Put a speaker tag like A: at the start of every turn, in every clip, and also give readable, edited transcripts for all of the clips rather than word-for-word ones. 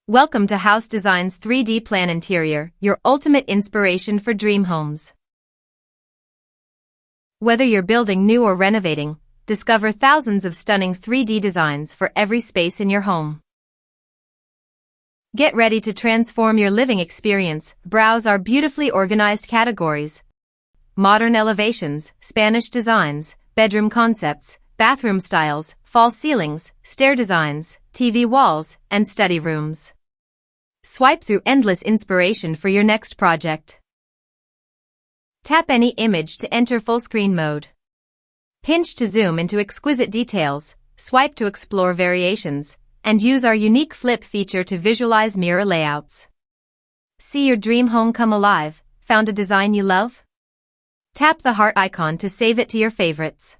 A: Welcome to House Design's 3D Plan Interior, your ultimate inspiration for dream homes. Whether you're building new or renovating, discover thousands of stunning 3D designs for every space in your home. Get ready to transform your living experience. Browse our beautifully organized categories: modern elevations, Spanish designs, bedroom concepts, bathroom styles, false ceilings, stair designs, TV walls, and study rooms. Swipe through endless inspiration for your next project. Tap any image to enter full screen mode. Pinch to zoom into exquisite details, swipe to explore variations, and use our unique flip feature to visualize mirror layouts. See your dream home come alive. Found a design you love? Tap the heart icon to save it to your favorites.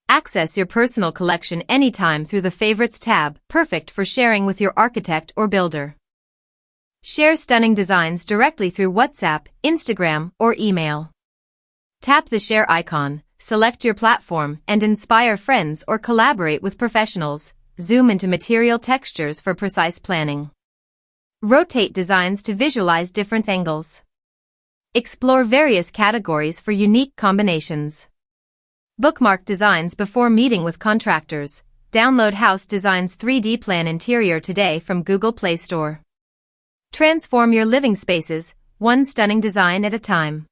A: Access your personal collection anytime through the Favorites tab, perfect for sharing with your architect or builder. Share stunning designs directly through WhatsApp, Instagram, or email. Tap the share icon, select your platform, and inspire friends or collaborate with professionals. Zoom into material textures for precise planning. Rotate designs to visualize different angles. Explore various categories for unique combinations. Bookmark designs before meeting with contractors. Download House Design's 3D Plan Interior today from Google Play Store. Transform your living spaces, one stunning design at a time.